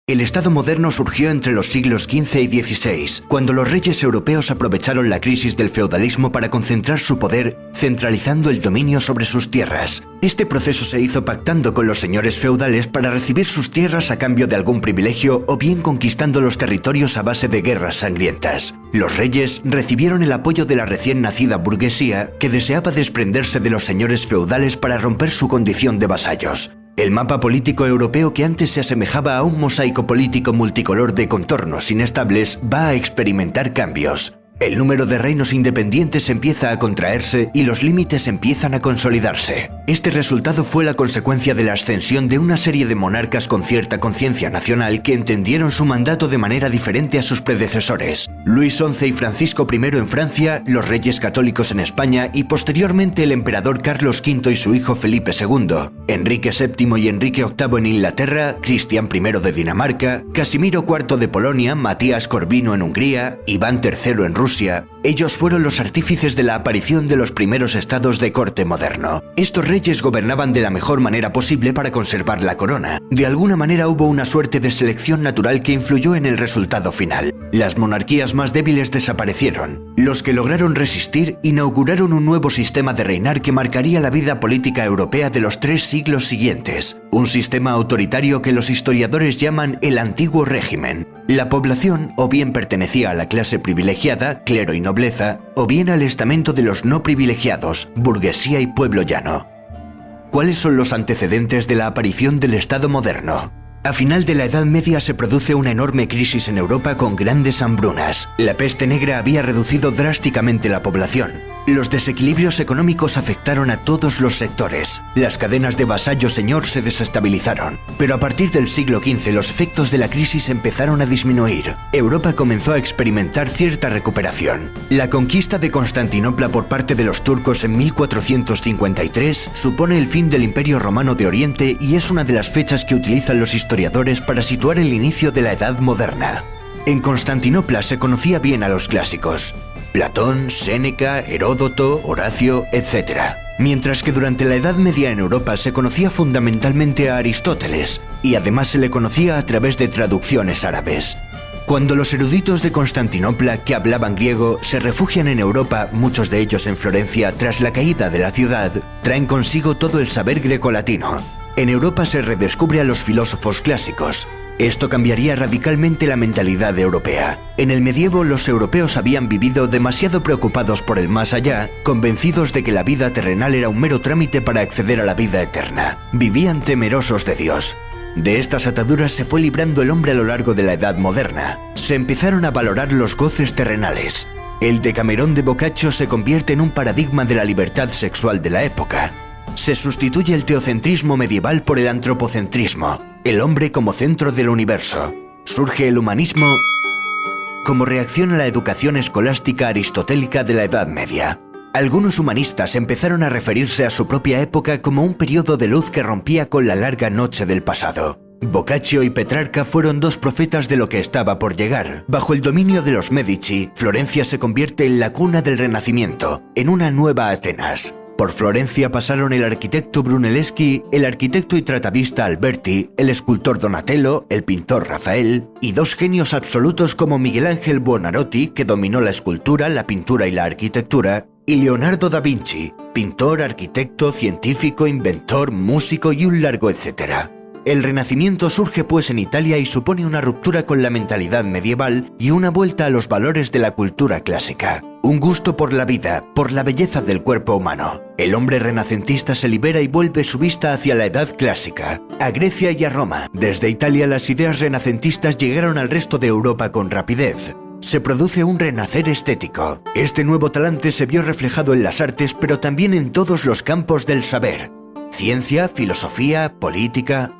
El Estado moderno surgió entre los siglos XV y XVI, cuando los reyes europeos aprovecharon la crisis del feudalismo para concentrar su poder, centralizando el dominio sobre sus tierras. Este proceso se hizo pactando con los señores feudales para recibir sus tierras a cambio de algún privilegio o bien conquistando los territorios a base de guerras sangrientas. Los reyes recibieron el apoyo de la recién nacida burguesía, que deseaba desprenderse de los señores feudales para romper su condición de vasallos. El mapa político europeo, que antes se asemejaba a un mosaico político multicolor de contornos inestables, va a experimentar cambios. El número de reinos independientes empieza a contraerse y los límites empiezan a consolidarse. Este resultado fue la consecuencia de la ascensión de una serie de monarcas con cierta conciencia nacional que entendieron su mandato de manera diferente a sus predecesores. Luis XI y Francisco I en Francia, los reyes católicos en España y posteriormente el emperador Carlos V y su hijo Felipe II, Enrique VII y Enrique VIII en Inglaterra, Cristián I de Dinamarca, Casimiro IV de Polonia, Matías Corvino en Hungría, Iván III en Rusia. Ellos fueron los artífices de la aparición de los primeros estados de corte moderno. Estos reyes gobernaban de la mejor manera posible para conservar la corona. De alguna manera hubo una suerte de selección natural que influyó en el resultado final. Las monarquías más débiles desaparecieron. Los que lograron resistir inauguraron un nuevo sistema de reinar que marcaría la vida política europea de los 3 siglos siguientes. Un sistema autoritario que los historiadores llaman el Antiguo Régimen. La población o bien pertenecía a la clase privilegiada, clero y nobleza, o bien al estamento de los no privilegiados, burguesía y pueblo llano. ¿Cuáles son los antecedentes de la aparición del Estado moderno? A final de la Edad Media se produce una enorme crisis en Europa con grandes hambrunas. La peste negra había reducido drásticamente la población. Los desequilibrios económicos afectaron a todos los sectores. Las cadenas de vasallo-señor se desestabilizaron. Pero a partir del siglo XV los efectos de la crisis empezaron a disminuir. Europa comenzó a experimentar cierta recuperación. La conquista de Constantinopla por parte de los turcos en 1453 supone el fin del Imperio Romano de Oriente y es una de las fechas que utilizan los historiadores para situar el inicio de la Edad Moderna. En Constantinopla se conocía bien a los clásicos: Platón, Séneca, Heródoto, Horacio, etc. Mientras que durante la Edad Media en Europa se conocía fundamentalmente a Aristóteles, y además se le conocía a través de traducciones árabes. Cuando los eruditos de Constantinopla, que hablaban griego, se refugian en Europa, muchos de ellos en Florencia, tras la caída de la ciudad, traen consigo todo el saber grecolatino. En Europa se redescubre a los filósofos clásicos. Esto cambiaría radicalmente la mentalidad europea. En el medievo los europeos habían vivido demasiado preocupados por el más allá, convencidos de que la vida terrenal era un mero trámite para acceder a la vida eterna. Vivían temerosos de Dios. De estas ataduras se fue librando el hombre a lo largo de la Edad Moderna. Se empezaron a valorar los goces terrenales. El Decamerón de Boccaccio se convierte en un paradigma de la libertad sexual de la época. Se sustituye el teocentrismo medieval por el antropocentrismo, el hombre como centro del universo. Surge el humanismo como reacción a la educación escolástica aristotélica de la Edad Media. Algunos humanistas empezaron a referirse a su propia época como un periodo de luz que rompía con la larga noche del pasado. Boccaccio y Petrarca fueron 2 profetas de lo que estaba por llegar. Bajo el dominio de los Medici, Florencia se convierte en la cuna del Renacimiento, en una nueva Atenas. Por Florencia pasaron el arquitecto Brunelleschi, el arquitecto y tratadista Alberti, el escultor Donatello, el pintor Rafael, y 2 genios absolutos como Miguel Ángel Buonarroti, que dominó la escultura, la pintura y la arquitectura, y Leonardo da Vinci, pintor, arquitecto, científico, inventor, músico y un largo etcétera. El Renacimiento surge pues en Italia y supone una ruptura con la mentalidad medieval y una vuelta a los valores de la cultura clásica. Un gusto por la vida, por la belleza del cuerpo humano. El hombre renacentista se libera y vuelve su vista hacia la Edad Clásica, a Grecia y a Roma. Desde Italia las ideas renacentistas llegaron al resto de Europa con rapidez. Se produce un renacer estético. Este nuevo talante se vio reflejado en las artes, pero también en todos los campos del saber: ciencia, filosofía, política.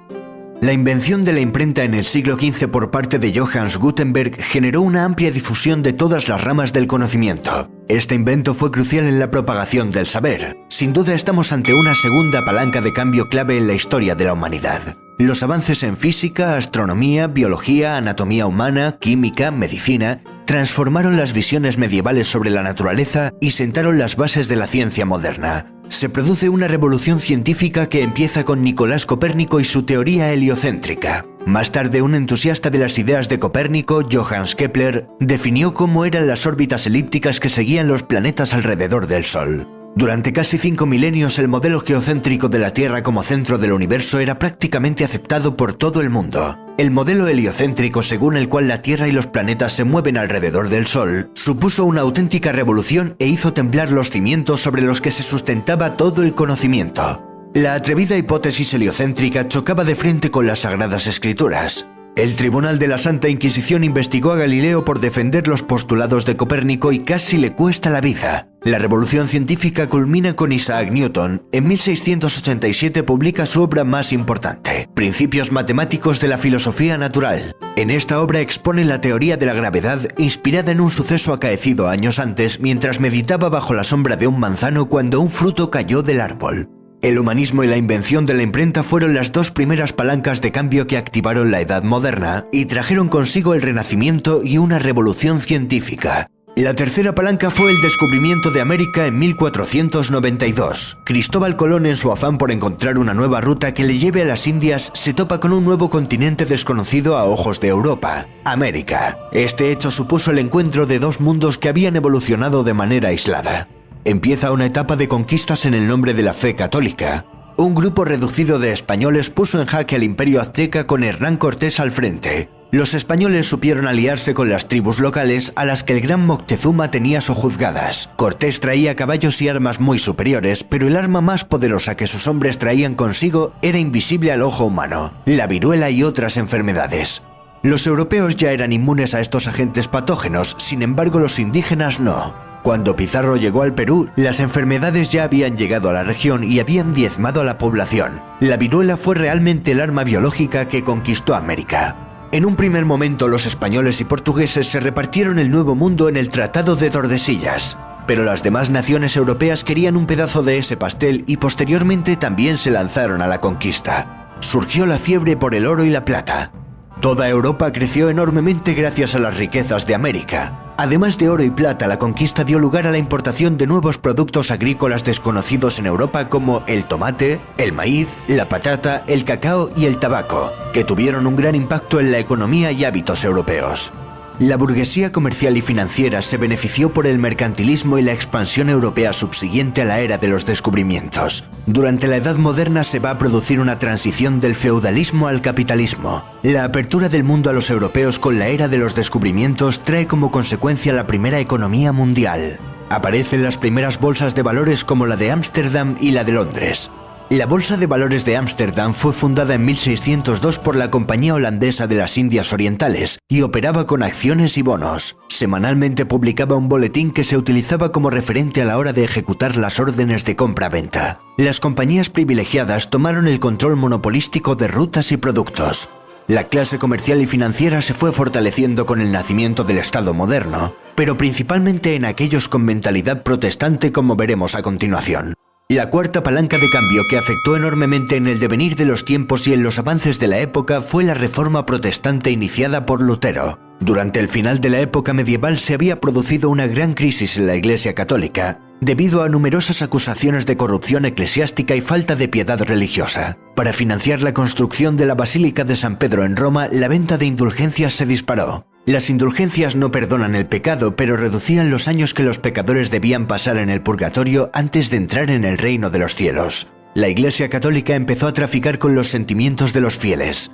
La invención de la imprenta en el siglo XV por parte de Johannes Gutenberg generó una amplia difusión de todas las ramas del conocimiento. Este invento fue crucial en la propagación del saber. Sin duda estamos ante una segunda palanca de cambio clave en la historia de la humanidad. Los avances en física, astronomía, biología, anatomía humana, química, medicina, transformaron las visiones medievales sobre la naturaleza y sentaron las bases de la ciencia moderna. Se produce una revolución científica que empieza con Nicolás Copérnico y su teoría heliocéntrica. Más tarde, un entusiasta de las ideas de Copérnico, Johannes Kepler, definió cómo eran las órbitas elípticas que seguían los planetas alrededor del Sol. Durante casi 5 milenios, el modelo geocéntrico de la Tierra como centro del universo era prácticamente aceptado por todo el mundo. El modelo heliocéntrico, según el cual la Tierra y los planetas se mueven alrededor del Sol, supuso una auténtica revolución e hizo temblar los cimientos sobre los que se sustentaba todo el conocimiento. La atrevida hipótesis heliocéntrica chocaba de frente con las Sagradas Escrituras. El Tribunal de la Santa Inquisición investigó a Galileo por defender los postulados de Copérnico y casi le cuesta la vida. La revolución científica culmina con Isaac Newton. En 1687 publica su obra más importante, Principios matemáticos de la filosofía natural. En esta obra expone la teoría de la gravedad inspirada en un suceso acaecido años antes mientras meditaba bajo la sombra de un manzano cuando un fruto cayó del árbol. El humanismo y la invención de la imprenta fueron las dos primeras palancas de cambio que activaron la Edad Moderna y trajeron consigo el Renacimiento y una revolución científica. La tercera palanca fue el descubrimiento de América en 1492. Cristóbal Colón, en su afán por encontrar una nueva ruta que le lleve a las Indias, se topa con un nuevo continente desconocido a ojos de Europa, América. Este hecho supuso el encuentro de dos mundos que habían evolucionado de manera aislada. Empieza una etapa de conquistas en el nombre de la fe católica. Un grupo reducido de españoles puso en jaque al imperio azteca con Hernán Cortés al frente. Los españoles supieron aliarse con las tribus locales a las que el gran Moctezuma tenía sojuzgadas. Cortés traía caballos y armas muy superiores, pero el arma más poderosa que sus hombres traían consigo era invisible al ojo humano: la viruela y otras enfermedades. Los europeos ya eran inmunes a estos agentes patógenos, sin embargo los indígenas no. Cuando Pizarro llegó al Perú, las enfermedades ya habían llegado a la región y habían diezmado a la población. La viruela fue realmente el arma biológica que conquistó América. En un primer momento, los españoles y portugueses se repartieron el Nuevo Mundo en el Tratado de Tordesillas, pero las demás naciones europeas querían un pedazo de ese pastel y posteriormente también se lanzaron a la conquista. Surgió la fiebre por el oro y la plata. Toda Europa creció enormemente gracias a las riquezas de América. Además de oro y plata, la conquista dio lugar a la importación de nuevos productos agrícolas desconocidos en Europa como el tomate, el maíz, la patata, el cacao y el tabaco, que tuvieron un gran impacto en la economía y hábitos europeos. La burguesía comercial y financiera se benefició por el mercantilismo y la expansión europea subsiguiente a la era de los descubrimientos. Durante la Edad Moderna se va a producir una transición del feudalismo al capitalismo. La apertura del mundo a los europeos con la era de los descubrimientos trae como consecuencia la primera economía mundial. Aparecen las primeras bolsas de valores como la de Ámsterdam y la de Londres. La Bolsa de Valores de Ámsterdam fue fundada en 1602 por la Compañía Holandesa de las Indias Orientales y operaba con acciones y bonos. Semanalmente publicaba un boletín que se utilizaba como referente a la hora de ejecutar las órdenes de compra-venta. Las compañías privilegiadas tomaron el control monopolístico de rutas y productos. La clase comercial y financiera se fue fortaleciendo con el nacimiento del Estado moderno, pero principalmente en aquellos con mentalidad protestante, como veremos a continuación. La cuarta palanca de cambio que afectó enormemente en el devenir de los tiempos y en los avances de la época fue la Reforma Protestante iniciada por Lutero. Durante el final de la época medieval se había producido una gran crisis en la Iglesia Católica, debido a numerosas acusaciones de corrupción eclesiástica y falta de piedad religiosa. Para financiar la construcción de la Basílica de San Pedro en Roma, la venta de indulgencias se disparó. Las indulgencias no perdonan el pecado, pero reducían los años que los pecadores debían pasar en el purgatorio antes de entrar en el reino de los cielos. La Iglesia Católica empezó a traficar con los sentimientos de los fieles.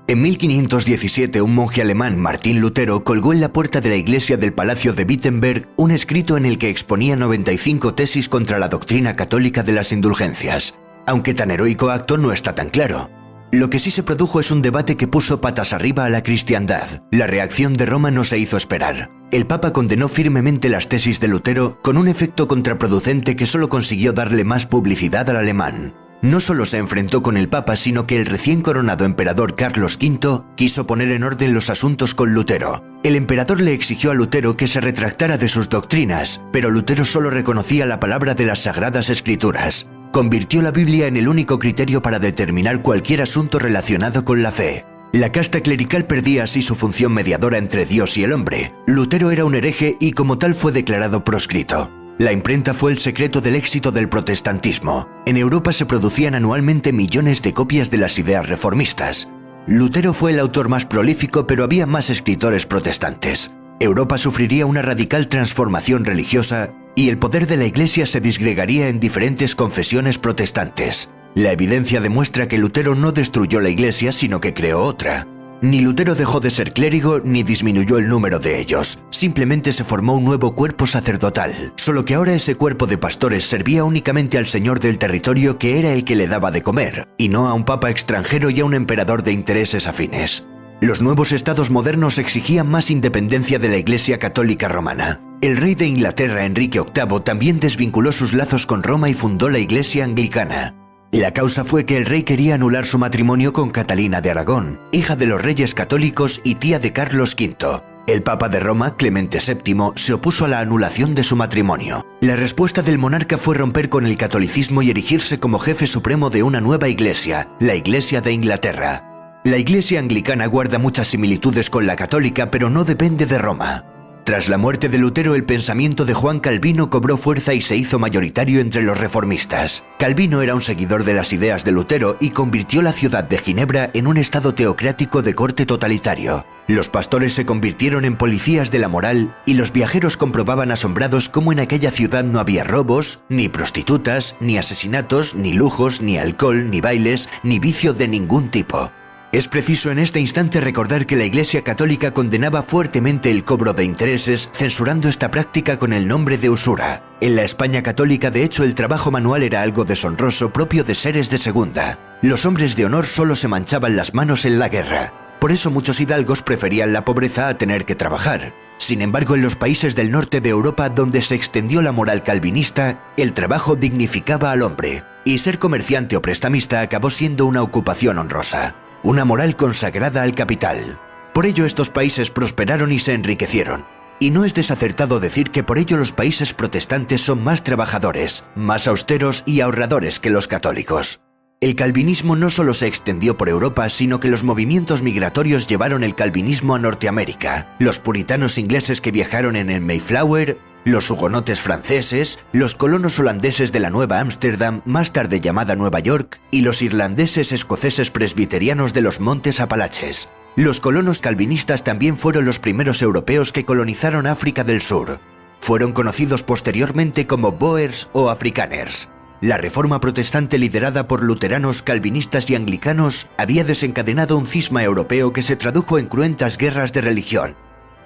En 1517, un monje alemán, Martín Lutero, colgó en la puerta de la iglesia del Palacio de Wittenberg un escrito en el que exponía 95 tesis contra la doctrina católica de las indulgencias. Aunque tan heroico acto no está tan claro. Lo que sí se produjo es un debate que puso patas arriba a la cristiandad. La reacción de Roma no se hizo esperar. El Papa condenó firmemente las tesis de Lutero con un efecto contraproducente que solo consiguió darle más publicidad al alemán. No solo se enfrentó con el Papa, sino que el recién coronado emperador Carlos V quiso poner en orden los asuntos con Lutero. El emperador le exigió a Lutero que se retractara de sus doctrinas, pero Lutero solo reconocía la palabra de las Sagradas Escrituras. Convirtió la Biblia en el único criterio para determinar cualquier asunto relacionado con la fe. La casta clerical perdía así su función mediadora entre Dios y el hombre. Lutero era un hereje y como tal fue declarado proscrito. La imprenta fue el secreto del éxito del protestantismo. En Europa se producían anualmente millones de copias de las ideas reformistas. Lutero fue el autor más prolífico, pero había más escritores protestantes. Europa sufriría una radical transformación religiosa y el poder de la Iglesia se disgregaría en diferentes confesiones protestantes. La evidencia demuestra que Lutero no destruyó la Iglesia, sino que creó otra. Ni Lutero dejó de ser clérigo ni disminuyó el número de ellos, simplemente se formó un nuevo cuerpo sacerdotal, solo que ahora ese cuerpo de pastores servía únicamente al señor del territorio, que era el que le daba de comer, y no a un papa extranjero y a un emperador de intereses afines. Los nuevos estados modernos exigían más independencia de la Iglesia Católica Romana. El rey de Inglaterra, Enrique VIII, también desvinculó sus lazos con Roma y fundó la Iglesia Anglicana. La causa fue que el rey quería anular su matrimonio con Catalina de Aragón, hija de los reyes católicos y tía de Carlos V. El Papa de Roma, Clemente VII, se opuso a la anulación de su matrimonio. La respuesta del monarca fue romper con el catolicismo y erigirse como jefe supremo de una nueva iglesia, la Iglesia de Inglaterra. La Iglesia anglicana guarda muchas similitudes con la católica, pero no depende de Roma. Tras la muerte de Lutero, el pensamiento de Juan Calvino cobró fuerza y se hizo mayoritario entre los reformistas. Calvino era un seguidor de las ideas de Lutero y convirtió la ciudad de Ginebra en un estado teocrático de corte totalitario. Los pastores se convirtieron en policías de la moral y los viajeros comprobaban asombrados cómo en aquella ciudad no había robos, ni prostitutas, ni asesinatos, ni lujos, ni alcohol, ni bailes, ni vicio de ningún tipo. Es preciso en este instante recordar que la Iglesia Católica condenaba fuertemente el cobro de intereses, censurando esta práctica con el nombre de usura. En la España católica, de hecho, el trabajo manual era algo deshonroso propio de seres de segunda. Los hombres de honor solo se manchaban las manos en la guerra. Por eso muchos hidalgos preferían la pobreza a tener que trabajar. Sin embargo, en los países del norte de Europa, donde se extendió la moral calvinista, el trabajo dignificaba al hombre, y ser comerciante o prestamista acabó siendo una ocupación honrosa. Una moral consagrada al capital. Por ello estos países prosperaron y se enriquecieron. Y no es desacertado decir que por ello los países protestantes son más trabajadores, más austeros y ahorradores que los católicos. El calvinismo no solo se extendió por Europa, sino que los movimientos migratorios llevaron el calvinismo a Norteamérica. Los puritanos ingleses que viajaron en el Mayflower, los hugonotes franceses, los colonos holandeses de la Nueva Ámsterdam, más tarde llamada Nueva York, y los irlandeses escoceses presbiterianos de los Montes Apalaches. Los colonos calvinistas también fueron los primeros europeos que colonizaron África del Sur. Fueron conocidos posteriormente como Boers o Afrikaners. La reforma protestante liderada por luteranos, calvinistas y anglicanos había desencadenado un cisma europeo que se tradujo en cruentas guerras de religión.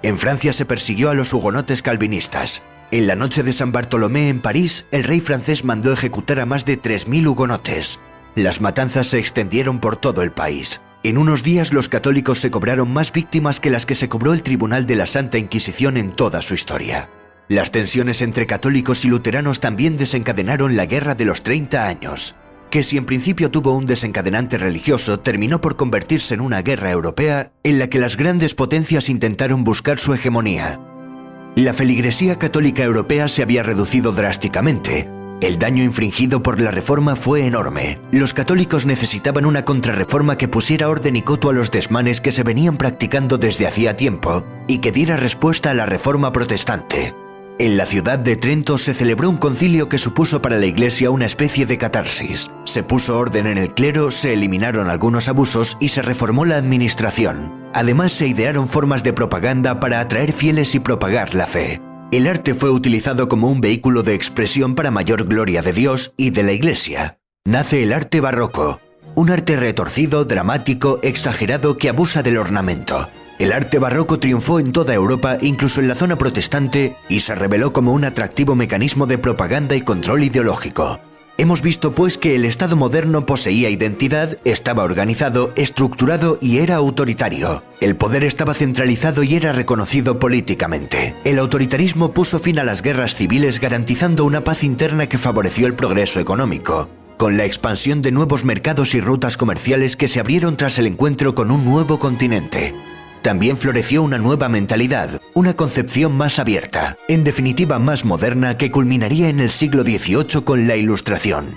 En Francia se persiguió a los hugonotes calvinistas. En la noche de San Bartolomé en París, el rey francés mandó ejecutar a más de 3000 hugonotes. Las matanzas se extendieron por todo el país. En unos días los católicos se cobraron más víctimas que las que se cobró el Tribunal de la Santa Inquisición en toda su historia. Las tensiones entre católicos y luteranos también desencadenaron la Guerra de los 30 años, que si en principio tuvo un desencadenante religioso, terminó por convertirse en una guerra europea en la que las grandes potencias intentaron buscar su hegemonía. La feligresía católica europea se había reducido drásticamente. El daño infligido por la reforma fue enorme. Los católicos necesitaban una contrarreforma que pusiera orden y coto a los desmanes que se venían practicando desde hacía tiempo y que diera respuesta a la reforma protestante. En la ciudad de Trento se celebró un concilio que supuso para la Iglesia una especie de catarsis. Se puso orden en el clero, se eliminaron algunos abusos y se reformó la administración. Además, se idearon formas de propaganda para atraer fieles y propagar la fe. El arte fue utilizado como un vehículo de expresión para mayor gloria de Dios y de la Iglesia. Nace el arte barroco, un arte retorcido, dramático, exagerado que abusa del ornamento. El arte barroco triunfó en toda Europa, incluso en la zona protestante, y se reveló como un atractivo mecanismo de propaganda y control ideológico. Hemos visto pues que el Estado moderno poseía identidad, estaba organizado, estructurado y era autoritario. El poder estaba centralizado y era reconocido políticamente. El autoritarismo puso fin a las guerras civiles, garantizando una paz interna que favoreció el progreso económico, con la expansión de nuevos mercados y rutas comerciales que se abrieron tras el encuentro con un nuevo continente. También floreció una nueva mentalidad, una concepción más abierta, en definitiva más moderna, que culminaría en el siglo XVIII con la Ilustración.